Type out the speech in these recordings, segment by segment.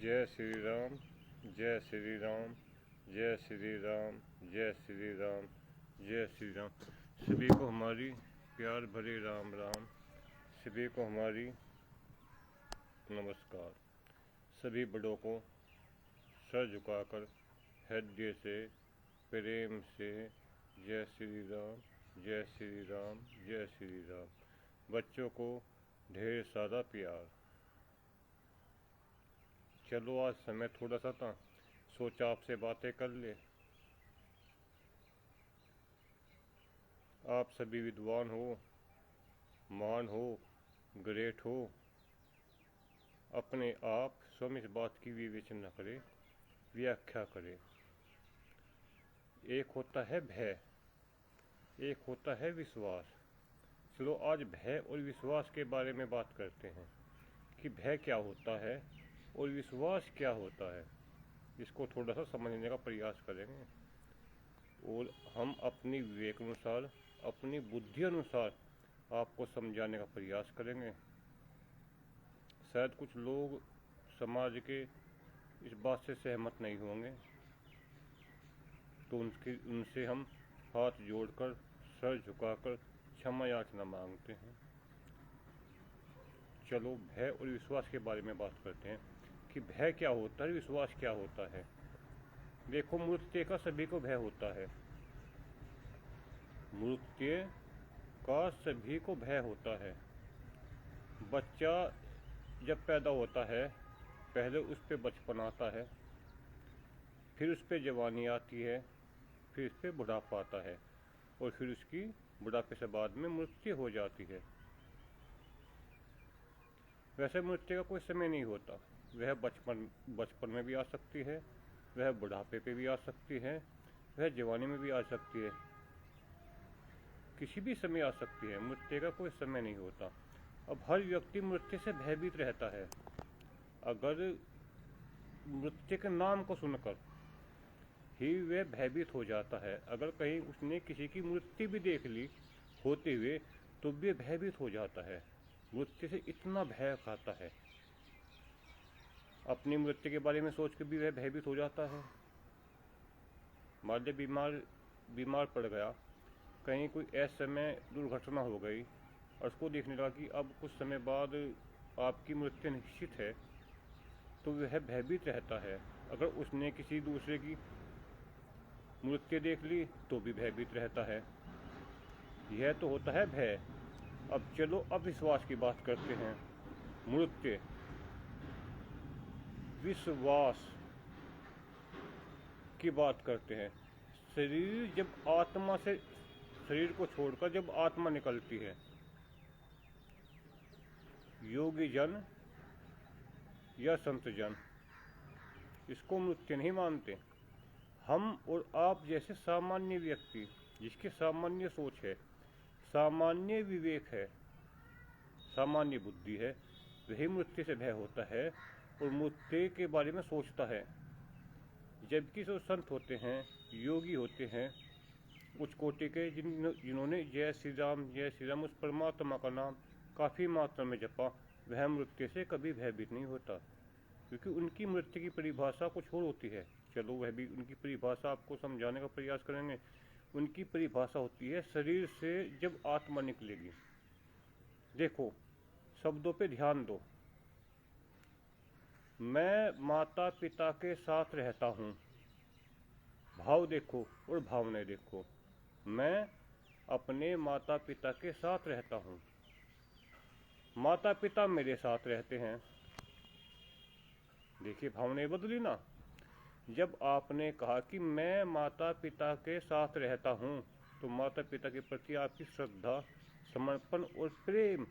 जय श्री राम, जय श्री राम, जय श्री राम, जय श्री राम, जय श्री राम। सभी को हमारी प्यार भरे राम राम। सभी को हमारी नमस्कार। सभी बड़ों को सर झुकाकर हृदय से प्रेम से जय श्री राम, जय श्री राम, जय श्री राम। बच्चों को ढेर सारा प्यार। चलो आज समय थोड़ा सा था, सोचा आपसे बातें कर ले। आप सभी विद्वान हो, महान हो, ग्रेट हो। अपने आप स्वयं इस बात की विवेचना करें, व्याख्या करें। एक होता है भय, एक होता है विश्वास। चलो आज भय और विश्वास के बारे में बात करते हैं कि भय क्या होता है और विश्वास क्या होता है। इसको थोड़ा सा समझने का प्रयास करेंगे और हम अपनी विवेक अनुसार, अपनी बुद्धि अनुसार आपको समझाने का प्रयास करेंगे। शायद कुछ लोग समाज के इस बात से सहमत नहीं होंगे, तो उनसे हम हाथ जोड़कर, सर झुकाकर क्षमा याचना मांगते हैं। चलो भय और विश्वास के बारे में बात करते हैं कि भय क्या होता है, विश्वास क्या होता है। देखो, मृत्यु का सभी को भय होता है। मृत्यु का सभी को भय होता है। बच्चा जब पैदा होता है, पहले उस पे बचपन आता है, फिर उस पे जवानी आती है, फिर उस पे बुढ़ापा आता है और फिर उसकी बुढ़ापे से बाद में मृत्यु हो जाती है। वैसे मृत्यु का कोई समय नहीं होता। वह बचपन में भी आ सकती है, वह बुढ़ापे पे भी आ सकती है, वह जवानी में भी आ सकती है, किसी भी समय आ सकती है। मृत्यु का कोई समय नहीं होता। अब हर व्यक्ति मृत्यु से भयभीत रहता है। अगर मृत्यु के नाम को सुनकर ही वह भयभीत हो जाता है, अगर कहीं उसने किसी की मृत्यु भी देख ली होते हुए तो भी भयभीत हो जाता है। मृत्यु से इतना भय खाता है, अपनी मृत्यु के बारे में सोच के भी वह भयभीत हो जाता है। मान लीजिए बीमार पड़ गया, कहीं कोई ऐसे समय दुर्घटना हो गई और उसको देखने लगा कि अब कुछ समय बाद आपकी मृत्यु निश्चित है, तो वह भयभीत रहता है। अगर उसने किसी दूसरे की मृत्यु देख ली तो भी भयभीत रहता है। यह तो होता है भय। अब चलो अविश्वास की बात करते हैं। मृत्यु, विश्वास की बात करते हैं। शरीर जब आत्मा से, शरीर को छोड़कर जब आत्मा निकलती है, योगी जन या संत जन इसको मृत्यु नहीं मानते। हम और आप जैसे सामान्य व्यक्ति, जिसकी सामान्य सोच है, सामान्य विवेक है, सामान्य बुद्धि है, वही मृत्यु से भय होता है और मृत्यु के बारे में सोचता है। जबकि जो संत होते हैं, योगी होते हैं, उच्च कोटि के, जिन्होंने जय श्री राम उस परमात्मा का नाम काफ़ी मात्रा में जपा, वह मृत्यु से कभी भयभीत नहीं होता, क्योंकि उनकी मृत्यु की परिभाषा कुछ और होती है। चलो वह भी उनकी परिभाषा आपको समझाने का प्रयास करेंगे। उनकी परिभाषा होती है शरीर से जब आत्मा निकलेगी। देखो, शब्दों पे ध्यान दो। मैं माता पिता के साथ रहता हूँ, भाव देखो और भावनाएं देखो। मैं अपने माता पिता के साथ रहता हूँ, माता पिता मेरे साथ रहते हैं। देखिए, भावनाएं बदली ना। जब आपने कहा कि मैं माता पिता के साथ रहता हूँ, तो माता पिता के प्रति आपकी श्रद्धा, समर्पण और प्रेम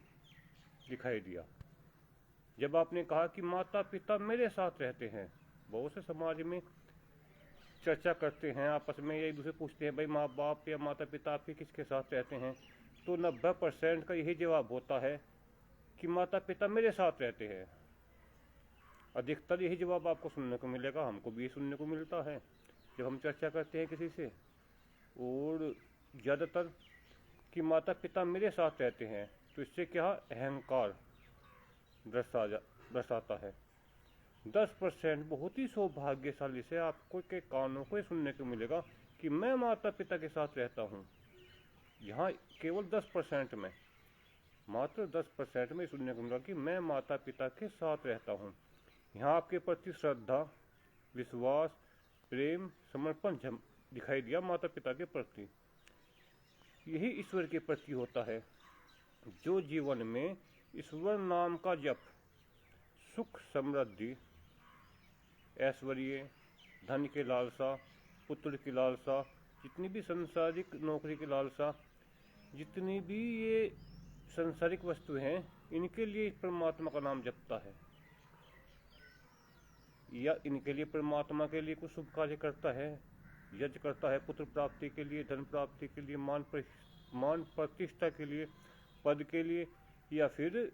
दिखाई दिया। जब आपने कहा कि माता पिता मेरे साथ रहते हैं, बहुत से समाज में चर्चा करते हैं, आपस में एक दूसरे पूछते हैं, भाई माँ बाप या माता पिता आपके किसके साथ रहते हैं, तो 90% का यही जवाब होता है कि माता पिता मेरे साथ रहते हैं। अधिकतर यही जवाब आपको सुनने को मिलेगा, हमको भी सुनने को मिलता है जब हम चर्चा करते हैं किसी से। और ज़्यादातर कि माता पिता मेरे साथ रहते हैं, तो इससे क्या अहंकार दर्शाता है। 10% बहुत ही सौभाग्यशाली से आपको के कानों को सुनने को मिलेगा कि मैं माता पिता के साथ रहता हूँ। यहाँ केवल 10% में, मात्र 10% में सुनने को मिला कि मैं माता पिता के साथ रहता हूँ। यहाँ आपके प्रति श्रद्धा, विश्वास, प्रेम, समर्पण दिखाई दिया माता पिता के प्रति। यही ईश्वर के प्रति होता है। जो जीवन में ईश्वर नाम का जप, सुख, समृद्धि, ऐश्वर्य, धन की लालसा, पुत्र की लालसा, जितनी भी संसारिक नौकरी की लालसा, जितनी भी ये संसारिक वस्तु हैं, इनके लिए परमात्मा का नाम जपता है या इनके लिए परमात्मा के लिए कुछ शुभ कार्य करता है, यज्ञ करता है, पुत्र प्राप्ति के लिए, धन प्राप्ति के लिए, मान प्रतिष्ठा के लिए, पद के लिए, या फिर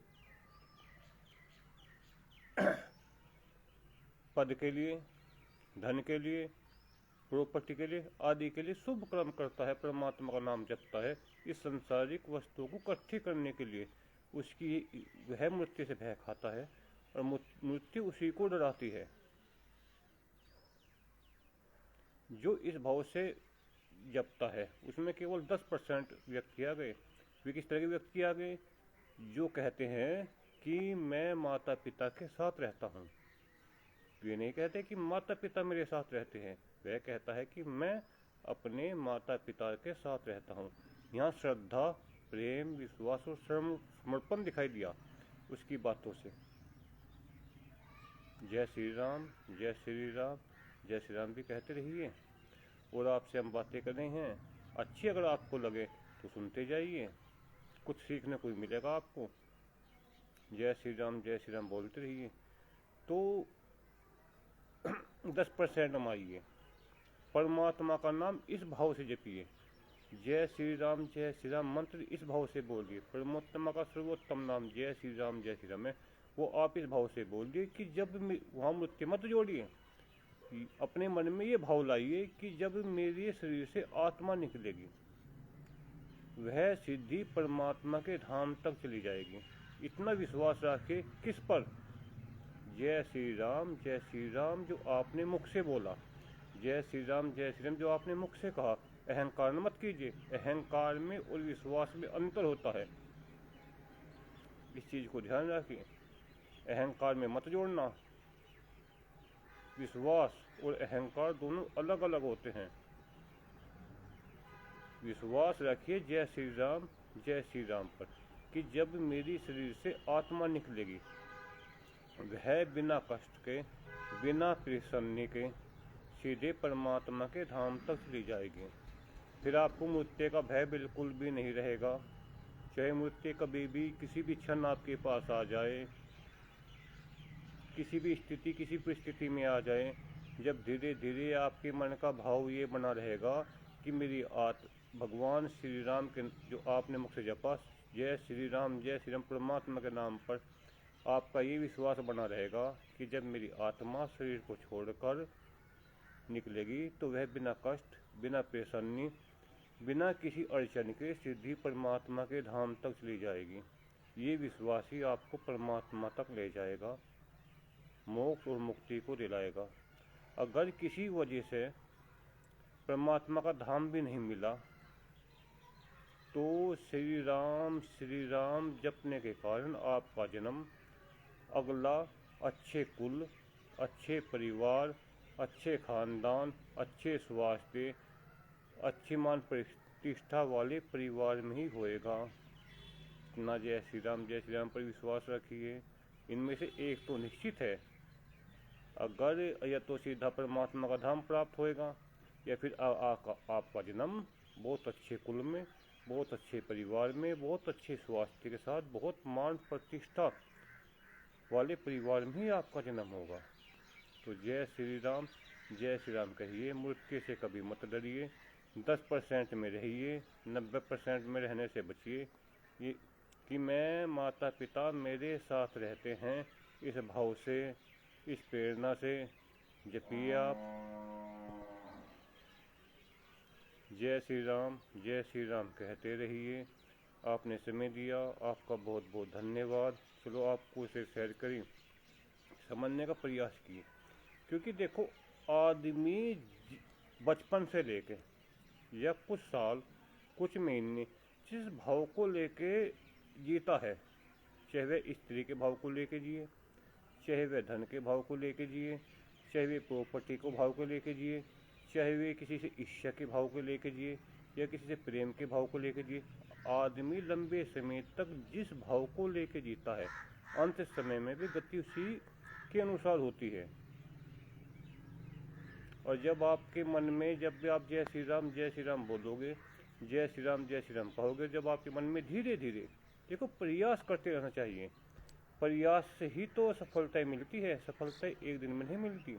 पद के लिए, धन के लिए, प्रॉपर्टी के लिए, आदि के लिए शुभ कर्म करता है, परमात्मा का नाम जपता है इस संसारिक वस्तुओं को इकट्ठी करने के लिए। उसकी वह मृत्यु से भय खाता है और मृत्यु उसी को डराती है। जो इस भाव से जपता है उसमें केवल 10% व्यक्ति आ गए। वे किस तरह के व्यक्ति आ गए? जो कहते हैं कि मैं माता पिता के साथ रहता हूँ। वे नहीं कहते कि माता पिता मेरे साथ रहते हैं, वह कहता है कि मैं अपने माता पिता के साथ रहता हूँ। यहाँ श्रद्धा, प्रेम, विश्वास और समर्पण दिखाई दिया उसकी बातों से। जय श्री राम, जय श्री राम, जय श्री राम भी कहते रहिए। और आपसे हम बातें कर रहे हैं, अच्छी अगर आपको लगे तो सुनते जाइए, कुछ सीखने को मिलेगा आपको। जय श्री राम बोलते रहिए। तो 10% माइए, परमात्मा का नाम इस भाव से जपिए। जय श्री राम मंत्र इस भाव से बोलिए। परमात्मा का सर्वोत्तम नाम जय श्री राम है, वो आप इस भाव से बोलिए कि जब वहाँ मृत्यु मत जोड़िए। अपने मन में ये भाव लाइए कि जब मेरे शरीर से आत्मा निकलेगी वह सिद्धि परमात्मा के धाम तक चली जाएगी। इतना विश्वास रखे किस पर? जय श्री राम जो आपने मुख से बोला, जय श्री राम जो आपने मुख से कहा। अहंकार मत कीजिए, अहंकार में और विश्वास में अंतर होता है, इस चीज को ध्यान रखिए। अहंकार में मत जोड़ना, विश्वास और अहंकार दोनों अलग अलग होते हैं। विश्वास रखिए जय श्री राम पर कि जब मेरी शरीर से आत्मा निकलेगी वह बिना कष्ट के, बिना परेशानी के सीधे परमात्मा के धाम तक चली जाएगी। फिर आपको मृत्यु का भय बिल्कुल भी नहीं रहेगा। चाहे मृत्यु कभी भी किसी भी क्षण आपके पास आ जाए, किसी भी स्थिति, किसी परिस्थिति में आ जाए, जब धीरे धीरे आपके मन का भाव ये बना रहेगा कि मेरी भगवान श्री राम के जो आपने मुख से जपा, जय श्री राम परमात्मा के नाम पर आपका ये विश्वास बना रहेगा कि जब मेरी आत्मा शरीर को छोड़कर निकलेगी तो वह बिना कष्ट, बिना परेशानी, बिना किसी अड़चन के सीधी परमात्मा के धाम तक चली जाएगी। ये विश्वास ही आपको परमात्मा तक ले जाएगा, मोक्ष और मुक्ति को दिलाएगा। अगर किसी वजह से परमात्मा का धाम भी नहीं मिला तो श्री राम जपने के कारण आपका जन्म अगला अच्छे कुल, अच्छे परिवार, अच्छे खानदान, अच्छे स्वास्थ्य, अच्छी मान प्रतिष्ठा वाले परिवार में ही होएगा। ना जय श्री राम पर विश्वास रखिए। इनमें से एक तो निश्चित है, अगर या तो सीधा परमात्मा का धाम प्राप्त होएगा या फिर आपका जन्म बहुत अच्छे कुल में, बहुत अच्छे परिवार में, बहुत अच्छे स्वास्थ्य के साथ, बहुत मान प्रतिष्ठा वाले परिवार में ही आपका जन्म होगा। तो जय श्री राम कहिए। मृत्यु से कभी मत डरिए। 10% में रहिए, 90% में रहने से बचिए। ये कि मैं माता पिता मेरे साथ रहते हैं, इस भाव से, इस प्रेरणा से जपिए आप। जय श्री राम कहते रहिए। आपने समय दिया, आपका बहुत बहुत धन्यवाद। चलो आपको इसे शेयर करी, समझने का प्रयास किए। क्योंकि देखो, आदमी बचपन से लेके या कुछ साल, कुछ महीने जिस भाव को लेके जीता है, चाहे वह स्त्री के भाव को लेके जिए, चाहे वह धन के भाव को लेके जिए, चाहे वे प्रॉपर्टी को भाव को लेके जिए, चाहे वे किसी से ईर्ष्या के भाव को लेके जिए या किसी से प्रेम के भाव को लेके जिए, आदमी लंबे समय तक जिस भाव को लेके जीता है, अंत समय में भी गति उसी के अनुसार होती है। और जब आपके मन में, जब भी आप जय श्री राम बोलोगे, जय श्री राम कहोगे, जब आपके मन में धीरे धीरे, देखो प्रयास करते रहना चाहिए, प्रयास से ही तो सफलता मिलती है, सफलता एक दिन में नहीं मिलती।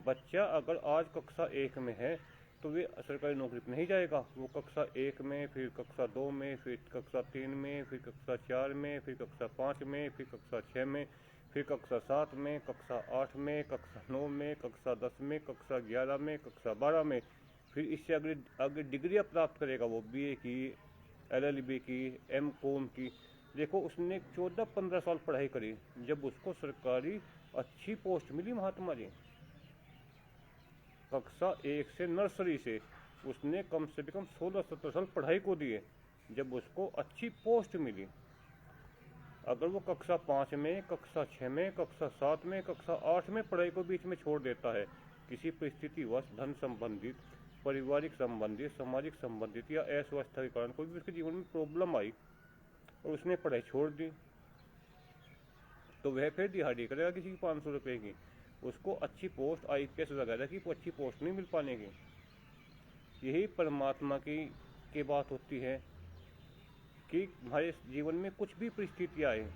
बच्चा अगर आज कक्षा 1 में है तो वे सरकारी नौकरी पर नहीं जाएगा, वो कक्षा 1 में, फिर कक्षा 2 में, फिर कक्षा 3 में, फिर कक्षा 4 में, फिर कक्षा 5 में, फिर कक्षा 6 में, फिर कक्षा 7 में, कक्षा 8 में, कक्षा 9 में, कक्षा 10 में, कक्षा 11 में, कक्षा 12 में, फिर इससे आगे डिग्रियाँ प्राप्त करेगा, वो BA की, LLB की, M.Com की। देखो, उसने 14-15 साल पढ़ाई करी, जब उसको सरकारी अच्छी पोस्ट मिली महात्मा जी, कक्षा 1 से, नर्सरी से उसने कम से कम 16-17 साल पढ़ाई को दिए, जब उसको अच्छी पोस्ट मिली। अगर वो कक्षा 5 में, कक्षा 6 में, कक्षा 7 में, कक्षा 8 में पढ़ाई को बीच में छोड़ देता है, किसी परिस्थितिवश, धन संबंधित, पारिवारिक संबंधित, सामाजिक संबंधित या अस्वस्थता के कारण कोई भी उसके जीवन में प्रॉब्लम आई और उसने पढ़ाई छोड़ दी, तो वह फिर दिहाड़ी करेगा किसी की 500 रुपये की, उसको अच्छी पोस्ट, IPS वगैरह की अच्छी पोस्ट नहीं मिल पाने की। यही परमात्मा की बात होती है कि हमारे जीवन में कुछ भी परिस्थितियाँ आए,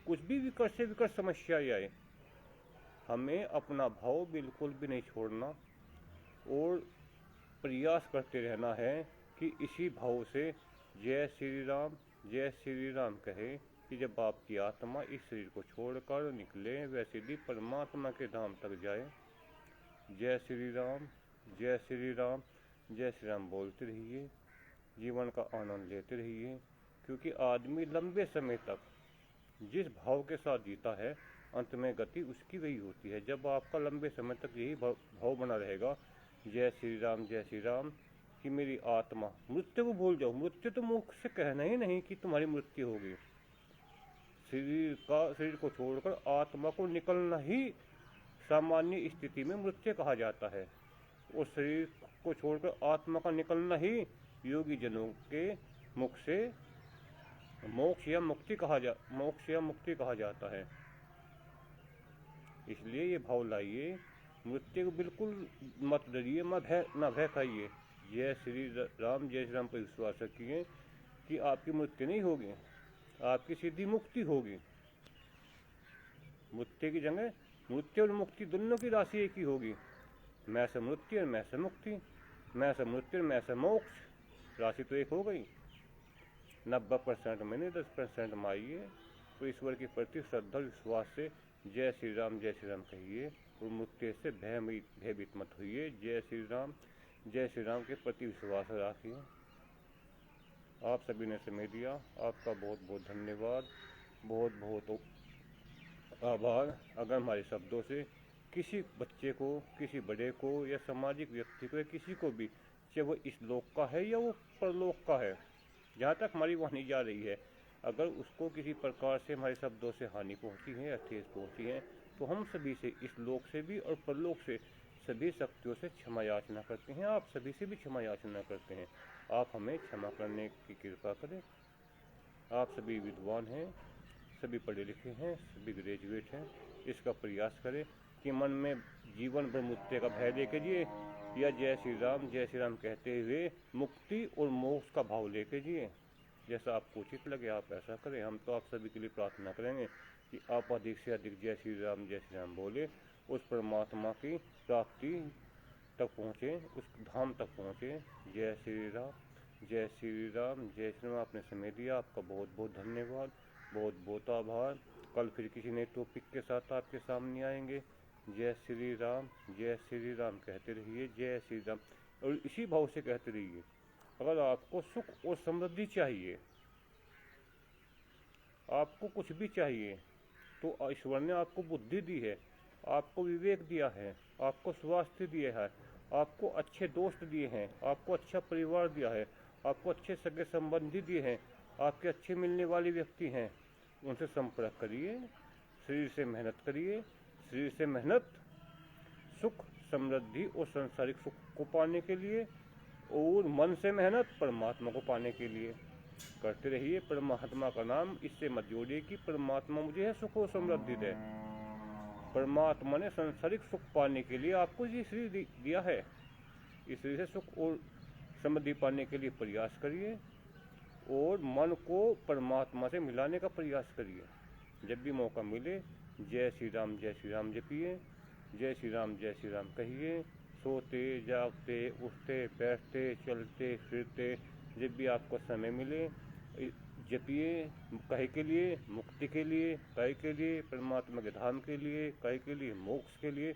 कुछ भी विकट से विकट समस्याएं आए, हमें अपना भाव बिल्कुल भी नहीं छोड़ना और प्रयास करते रहना है कि इसी भाव से जय श्री राम कहे कि जब आपकी आत्मा इस शरीर को छोड़कर निकले, वह सीधी परमात्मा के धाम तक जाए। जय श्री राम, जय श्री राम, जय श्री राम बोलते रहिए, जीवन का आनंद लेते रहिए। क्योंकि आदमी लंबे समय तक जिस भाव के साथ जीता है, अंत में गति उसकी वही होती है। जब आपका लंबे समय तक यही भाव बना रहेगा, जय श्री राम, कि मेरी आत्मा, मृत्यु को भूल जाओ। मृत्यु तो मुख से कहना ही नहीं कि तुम्हारी मृत्यु होगी, शरीर को छोड़कर आत्मा को निकलना ही सामान्य स्थिति में मृत्यु कहा जाता है, और शरीर को छोड़कर आत्मा का निकलना ही योगी जनों के मुख से मोक्ष या मुक्ति कहा जाता है। इसलिए ये भाव लाइए, मृत्यु को बिल्कुल मत डरिए, न भय खाइए। जय श्री राम पर विश्वास रखिए कि आपकी मृत्यु नहीं होगी, आपकी सीधी मुक्ति होगी। मृत्यु की जगह मृत्यु और मुक्ति दोनों की राशि एक ही होगी। मैं से मृत्यु और मैं से मुक्ति, मैं से मृत्यु और मैं से मोक्ष, राशि तो एक हो गई। 90% में नहीं, 10% में आइए तो ईश्वर के प्रति श्रद्धा विश्वास से जय श्री राम कहिए और मृत्यु से भयभीत मत होइए। जय श्री राम के प्रति विश्वास रखिए। आप सभी ने समय दिया, आपका बहुत बहुत धन्यवाद, बहुत बहुत आभार। अगर हमारे शब्दों से किसी बच्चे को, किसी बड़े को या सामाजिक व्यक्ति को या किसी को भी, चाहे वो इस लोक का है या वो परलोक का है, जहाँ तक हमारी वाणी जा रही है, अगर उसको किसी प्रकार से हमारे शब्दों से हानि पहुँची है या ठेस पहुँची है, तो हम सभी से, इस लोक से भी और परलोक से, सभी शक्तियों से क्षमा याचना करते हैं। आप सभी से भी क्षमा याचना करते हैं। आप हमें क्षमा करने की कृपा करें। आप सभी विद्वान हैं, सभी पढ़े लिखे हैं, सभी ग्रेजुएट हैं। इसका प्रयास करें कि मन में जीवन भर मृत्यु का भय लेके जिए या जय श्री राम कहते हुए मुक्ति और मोक्ष का भाव लेके जिए। जैसा आपको उचित लगे आप ऐसा करें। हम तो आप सभी के लिए प्रार्थना करेंगे कि आप अधिक से अधिक जय श्री राम बोले, उस परमात्मा की प्राप्ति तक पहुँचे, उस धाम तक पहुँचे। जय श्री राम। आपने समय दिया, आपका बहुत बहुत धन्यवाद, बहुत बहुत आभार। कल फिर किसी नए टॉपिक के साथ आपके सामने आएंगे। जय श्री राम कहते रहिए, जय श्री राम, और इसी भाव से कहते रहिए। अगर आपको सुख और समृद्धि चाहिए, आपको कुछ भी चाहिए, तो ईश्वर ने आपको बुद्धि दी है, आपको विवेक दिया है, आपको स्वास्थ्य दिया है, आपको अच्छे दोस्त दिए हैं, आपको अच्छा परिवार दिया है, आपको अच्छे सगे संबंधी दिए हैं, आपके अच्छे मिलने वाले व्यक्ति हैं। उनसे संपर्क करिए, शरीर से मेहनत करिए। शरीर से मेहनत सुख, समृद्धि और सांसारिक सुख को पाने के लिए, और मन से मेहनत परमात्मा को पाने के लिए करते रहिए। परमात्मा का नाम इससे मत जोड़िए कि परमात्मा मुझे है सुख और समृद्धि दे। परमात्मा ने सांसारिक सुख पाने के लिए आपको ये शरीर दिया है। इस शरीर से सुख और समृद्धि पाने के लिए प्रयास करिए और मन को परमात्मा से मिलाने का प्रयास करिए। जब भी मौका मिले जय श्री राम जपिए, जय श्री राम कहिए। सोते जागते, उठते बैठते, चलते फिरते, जब भी आपको समय मिले जपिए। कहे के लिए? मुक्ति के लिए, कहे के लिए परमात्मा के धाम के लिए, कहे के लिए मोक्ष के लिए।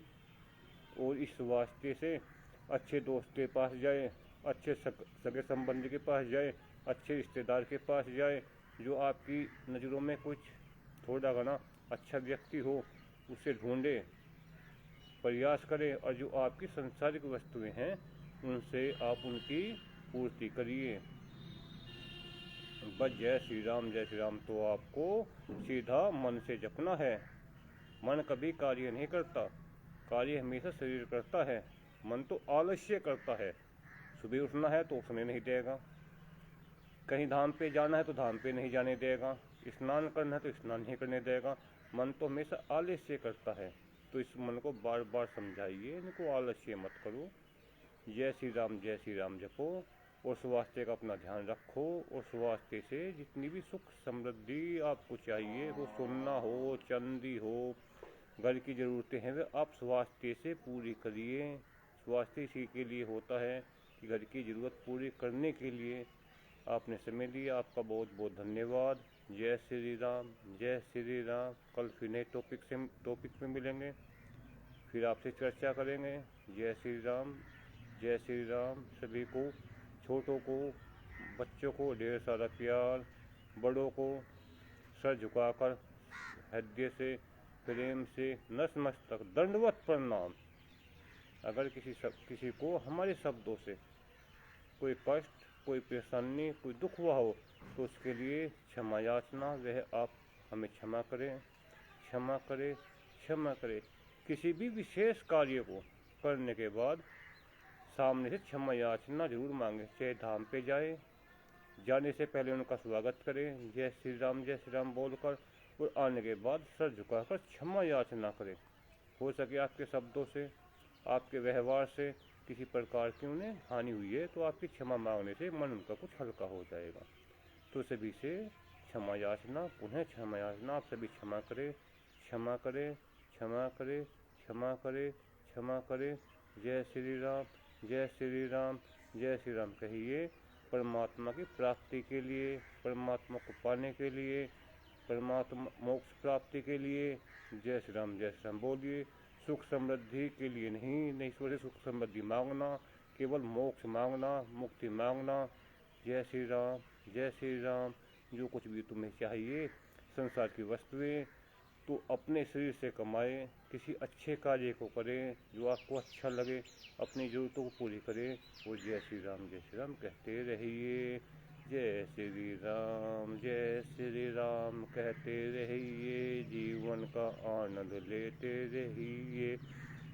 और इस वास्ते से अच्छे दोस्त के पास जाए, अच्छे सगे संबंधी के पास जाए, अच्छे रिश्तेदार के पास जाए, जो आपकी नज़रों में कुछ थोड़ा घना अच्छा व्यक्ति हो उसे ढूंढे, प्रयास करें, और जो आपकी संसारिक वस्तुएं हैं उनसे आप उनकी पूर्ति करिए। बस जय श्री राम तो आपको सीधा मन से जपना है। मन कभी कार्य नहीं करता, कार्य हमेशा शरीर करता है। मन तो आलस्य करता है। सुबह उठना है तो उठने नहीं देगा, कहीं धाम पे जाना है तो धाम पे नहीं जाने देगा, स्नान करना है तो स्नान नहीं करने देगा। मन तो हमेशा आलस्य करता है। तो इस मन को बार बार समझाइए, इनको आलस्य मत करो। जय श्री राम जपो और स्वास्थ्य का अपना ध्यान रखो। और स्वास्थ्य से जितनी भी सुख समृद्धि आपको चाहिए, वो सोना हो, चांदी हो, घर की ज़रूरतें हैं, वे आप स्वास्थ्य से पूरी करिए। स्वास्थ्य इसी के लिए होता है कि घर की ज़रूरत पूरी करने के लिए आपने समय दिया। आपका बहुत बहुत धन्यवाद। जय श्री राम। कल फिर नए टॉपिक पे मिलेंगे, फिर आपसे चर्चा करेंगे। जय श्री राम। सभी को, छोटों को, बच्चों को ढेर सारा प्यार, बड़ों को सर झुकाकर हृदय से प्रेम से नतमस्तक दंडवत प्रणाम। अगर किसी को हमारे शब्दों से कोई कष्ट, कोई परेशानी, कोई दुख हुआ हो तो उसके लिए क्षमा याचना, वह आप हमें क्षमा करें। किसी भी विशेष कार्य को करने के बाद सामने से क्षमा याचना जरूर मांगे। चाहे धाम पे जाने से पहले उनका स्वागत करें जय श्री राम बोलकर, और आने के बाद सर झुकाकर क्षमा याचना करें। हो सके आपके शब्दों से, आपके व्यवहार से किसी प्रकार की उन्हें हानि हुई है तो आपकी क्षमा मांगने से मन उनका कुछ हल्का हो जाएगा। तो सभी से क्षमा याचना, पुनः क्षमा याचना। आप सभी क्षमा करें। जय श्री राम कहिए। परमात्मा की प्राप्ति के लिए, परमात्मा को पाने के लिए, परमात्मा मोक्ष प्राप्ति के लिए जय श्री राम बोलिए। सुख समृद्धि के लिए नहीं ईश्वर से सुख समृद्धि मांगना, केवल मोक्ष मांगना, मुक्ति मांगना। जय श्री राम। जो कुछ भी तुम्हें चाहिए संसार की वस्तुएं, तो अपने शरीर से कमाए, किसी अच्छे कार्य को करें जो आपको अच्छा लगे, अपनी ज़रूरतों को पूरी करें और जय श्री राम कहते रहिए। जय श्री राम कहते रहिए, जीवन का आनंद लेते रहिए।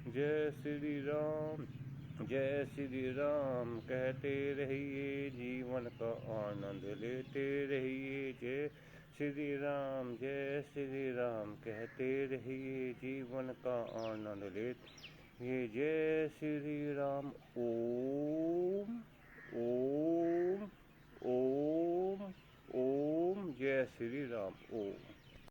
जय श्री राम कहते रहिए, जीवन का आनंद लेते रहिए। जय श्री राम कहते रहिए, जीवन का आनंद लेते। जय श्री राम। ओम जय श्री राम। ओम।